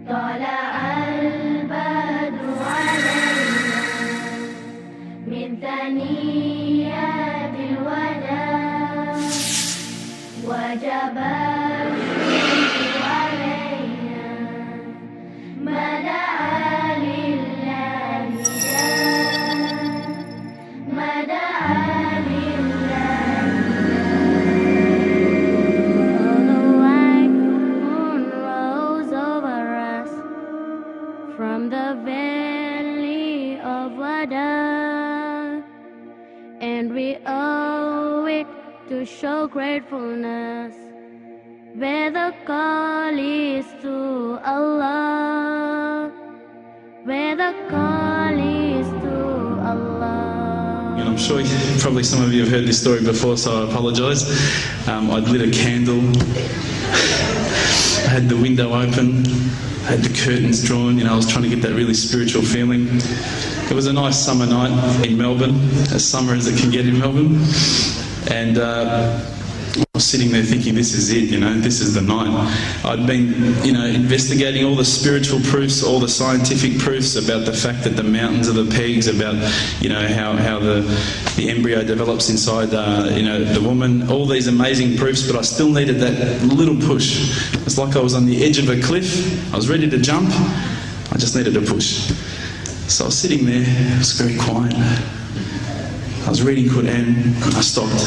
طلع البدر علينا من ثنيات الوداع وجب الشكر علينا ما دعا لله داع ما دعا لله from the valley of Wada, and we owe it to show gratefulness, where the call is to Allah, where the call is to Allah. And I'm sure probably some of you have heard this story before, so I apologise. I'd lit a candle, I had the window open, I had the curtains drawn, I was trying to get that really spiritual feeling. It was a nice summer night in Melbourne, as summer as it can get in Melbourne. And I was sitting there thinking, this is it, this is the night. I'd been, investigating all the spiritual proofs, all the scientific proofs about the fact that the mountains are the pegs, about, how the embryo develops inside, the woman, all these amazing proofs, but I still needed that little push. It's like I was on the edge of a cliff, I was ready to jump, I just needed a push. So I was sitting there, it was very quiet. I was reading Quran, I stopped.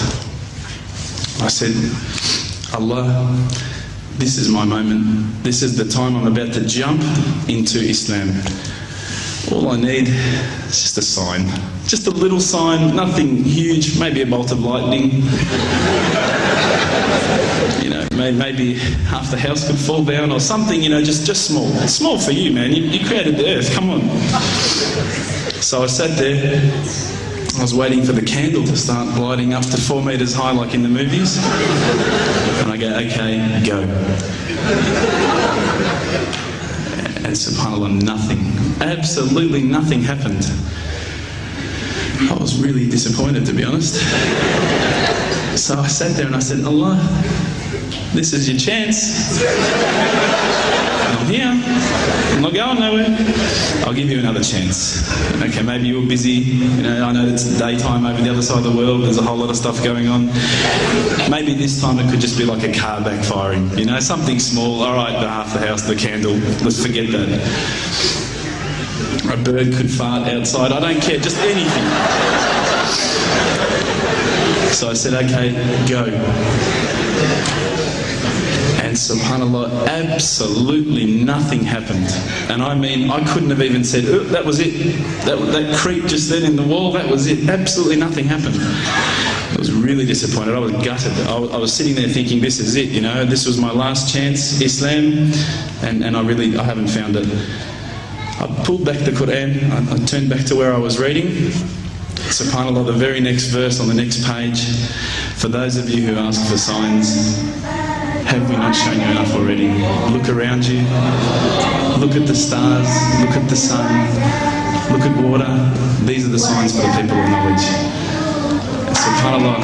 I said, Allah, this is my moment. This is the time I'm about to jump into Islam. All I need is just a sign. Just a little sign, nothing huge, maybe a bolt of lightning. Maybe half the house could fall down or something, just small. It's small for you, man. You created the earth, come on. So I sat there. I was waiting for the candle to start gliding up to 4 metres high like in the movies. And I go, okay, go. And subhanAllah, nothing. Absolutely nothing happened. I was really disappointed, to be honest. So I sat there and I said, Allah, this is your chance. I'm here. I'm not going nowhere. I'll give you another chance. Okay, maybe you're busy. I know it's daytime over the other side of the world. There's a whole lot of stuff going on. Maybe this time it could just be like a car backfiring. Something small. All right, half the house, the candle. Let's forget that. A bird could fart outside. I don't care. Just anything. So I said, okay, go. And subhanAllah, absolutely nothing happened. And I mean, I couldn't have even said, oh, that was it. That creep just then in the wall, that was it. Absolutely nothing happened. I was really disappointed. I was gutted. I was sitting there thinking, this is it, this was my last chance, Islam, and I haven't found it. I pulled back the Quran, I turned back to where I was reading. SubhanAllah, the very next verse on the next page, for those of you who ask for signs, have we not shown you enough already? Look around you, look at the stars, look at the sun, look at water. These are the signs for the people of knowledge. SubhanAllah.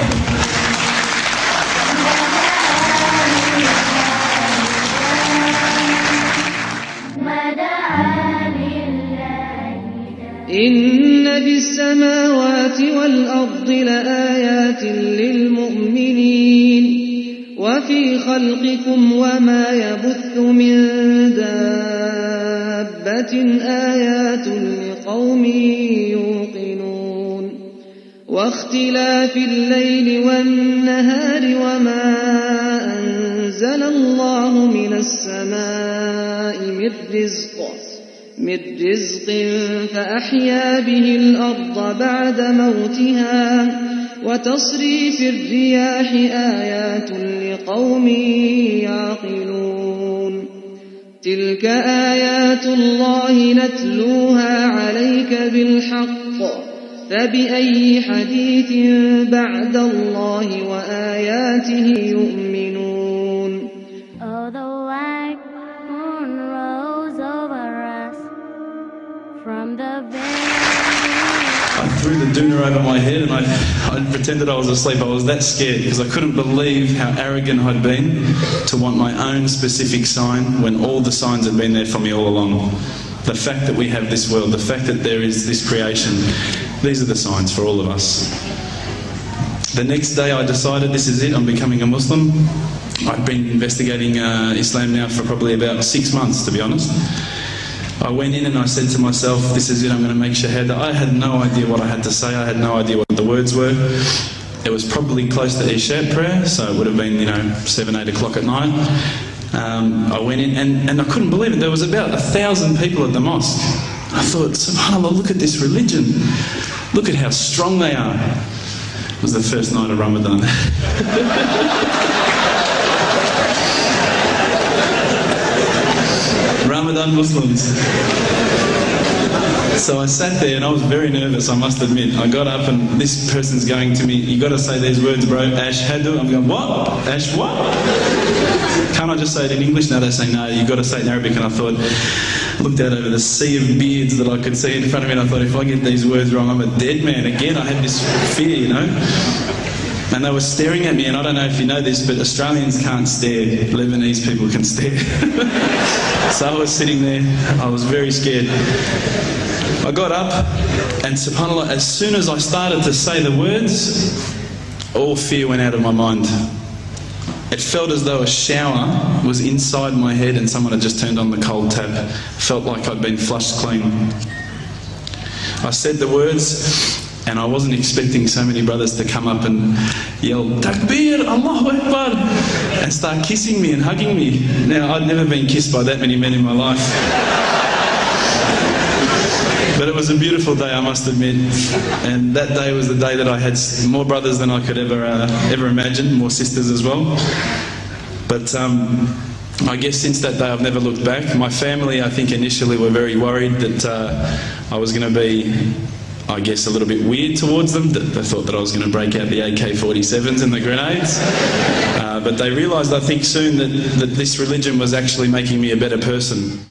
إن في السماوات والأرض لآيات للمؤمنين وفي خلقكم وما يبث من دابة آيات لقوم يوقنون واختلاف الليل والنهار وما أنزل الله من السماء من رزق فأحيا به الأرض بعد موتها وتصريف الرياح آيات لقوم يعقلون تلك آيات الله نتلوها عليك بالحق فبأي حديث بعد الله وآياته يؤمنون. Oh, the white moon rose over us from the valley. I threw the doona over my head and I pretended I was asleep. I was that scared because I couldn't believe how arrogant I'd been to want my own specific sign when all the signs had been there for me all along. The fact that we have this world, the fact that there is this creation, these are the signs for all of us. The next day I decided this is it, I'm becoming a Muslim. I've been investigating Islam now for probably about 6 months, to be honest. I went in and I said to myself, this is it, I'm going to make shahada. I had no idea what I had to say, I had no idea what the words were. It was probably close to Isha prayer, so it would have been, 7, 8 o'clock at night. I went in and I couldn't believe it. There was about 1,000 people at the mosque. I thought, subhanAllah, look at this religion. Look at how strong they are. It was the first night of Ramadan. Ramadan Muslims. So I sat there and I was very nervous, I must admit. I got up and this person's going to me, you got to say these words, bro, ashhadu. I'm going, what? Ash what? Can't I just say it in English? No, they say, no, you got to say it in Arabic. And I thought, looked out over the sea of beards that I could see in front of me, and I thought, if I get these words wrong, I'm a dead man again. I had this fear, And they were staring at me, and I don't know if you know this, but Australians can't stare. Lebanese people can stare. So I was sitting there, I was very scared. I got up, and subhanAllah, as soon as I started to say the words, all fear went out of my mind. It felt as though a shower was inside my head and someone had just turned on the cold tap. Felt like I'd been flushed clean. I said the words, and I wasn't expecting so many brothers to come up and yell, Takbir, Allahu Akbar, and start kissing me and hugging me. Now, I'd never been kissed by that many men in my life. But it was a beautiful day, I must admit. And that day was the day that I had more brothers than I could ever imagine, more sisters as well. But I guess since that day I've never looked back. My family, I think, initially were very worried that I was going to be, I guess, a little bit weird towards them. They thought that I was going to break out the AK-47s and the grenades. But they realised, I think, soon that this religion was actually making me a better person.